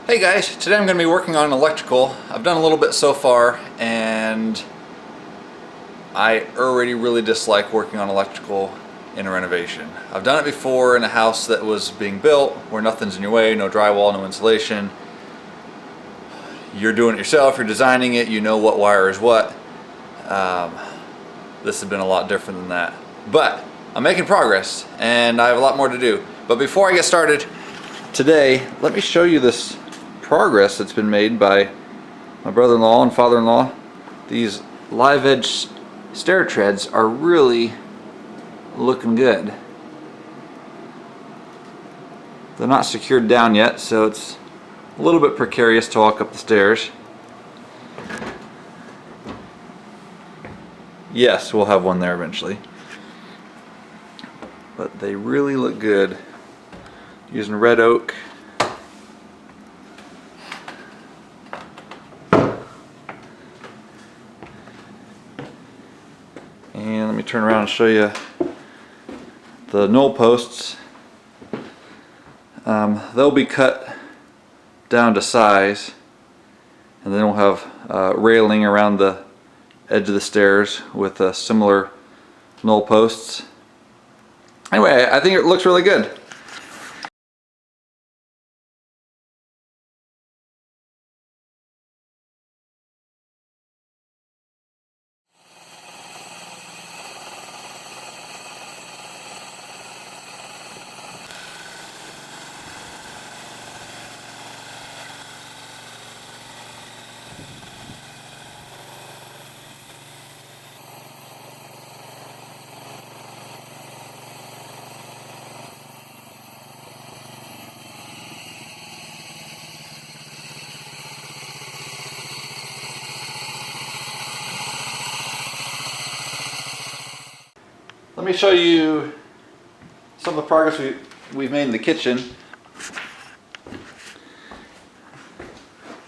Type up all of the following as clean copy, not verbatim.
Hey guys, today I'm going to be working on electrical. I've done a little bit so far and I already really dislike working on electrical in a renovation. I've done it before in a house that was being built where nothing's in your way, no drywall, no insulation. You're doing it yourself, you're designing it, you know what wire is what. This has been a lot different than that. But I'm making progress and I have a lot more to do. But before I get started today, let me show you this progress that's been made by my brother-in-law and father-in-law. These live edge stair treads are really looking good. They're not secured down yet, so it's a little bit precarious to walk up the stairs. Yes, we'll have one there eventually. But they really look good. Using red oak. And let me turn around and show you the knoll posts. They'll be cut down to size, and then we'll have railing around the edge of the stairs with similar knoll posts. Anyway, I think it looks really good. Let me show you some of the progress we've made in the kitchen.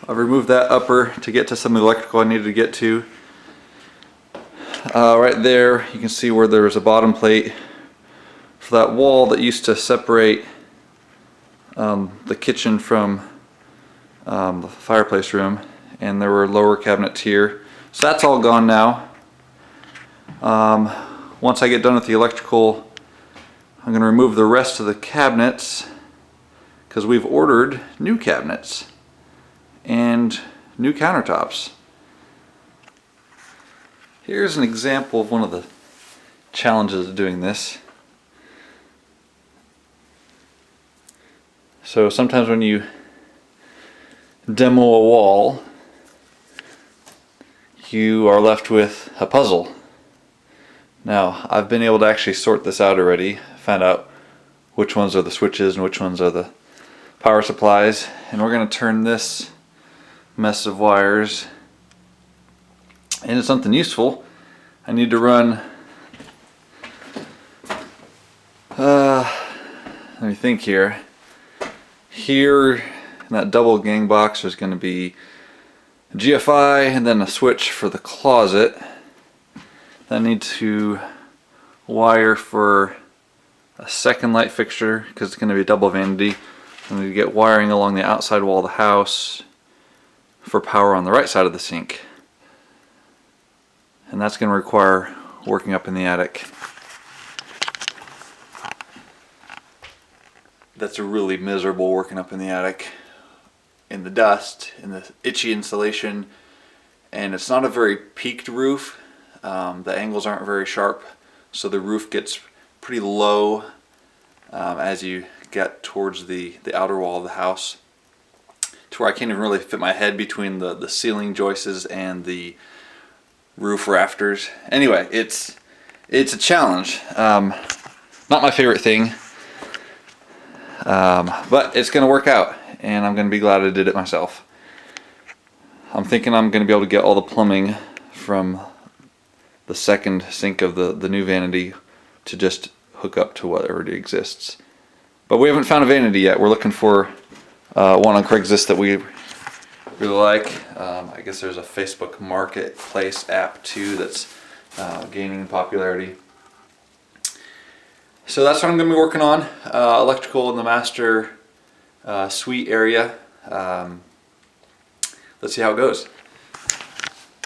I've removed that upper to get to some of the electrical I needed to get to. Right there you can see where there's a bottom plate for that wall that used to separate the kitchen from the fireplace room, and there were lower cabinets here. So that's all gone now. Once I get done with the electrical, I'm going to remove the rest of the cabinets because we've ordered new cabinets and new countertops. Here's an example of one of the challenges of doing this. So sometimes when you demo a wall, you are left with a puzzle. Now, I've been able to actually sort this out already, find out which ones are the switches and which ones are the power supplies, and we're going to turn this mess of wires into something useful. I need to run, let me think here. Here in that double gang box there's going to be a GFI and then a switch for the closet. I need to wire for a second light fixture because it's going to be a double vanity. I need to get wiring along the outside wall of the house for power on the right side of the sink. And that's going to require working up in the attic. That's really miserable working up in the attic in the dust, in the itchy insulation, and it's not a very peaked roof. The angles aren't very sharp, so the roof gets pretty low as you get towards the outer wall of the house, to where I can't even really fit my head between the ceiling joists and the roof rafters. Anyway, it's a challenge. Not my favorite thing, but it's going to work out, and I'm going to be glad I did it myself. I'm thinking I'm going to be able to get all the plumbing from the second sink of the new vanity to just hook up to what already exists. But we haven't found a vanity yet. We're looking for one on Craigslist that we really like. I guess there's a Facebook Marketplace app too that's gaining in popularity. So that's what I'm going to be working on. Electrical in the master suite area. Let's see how it goes.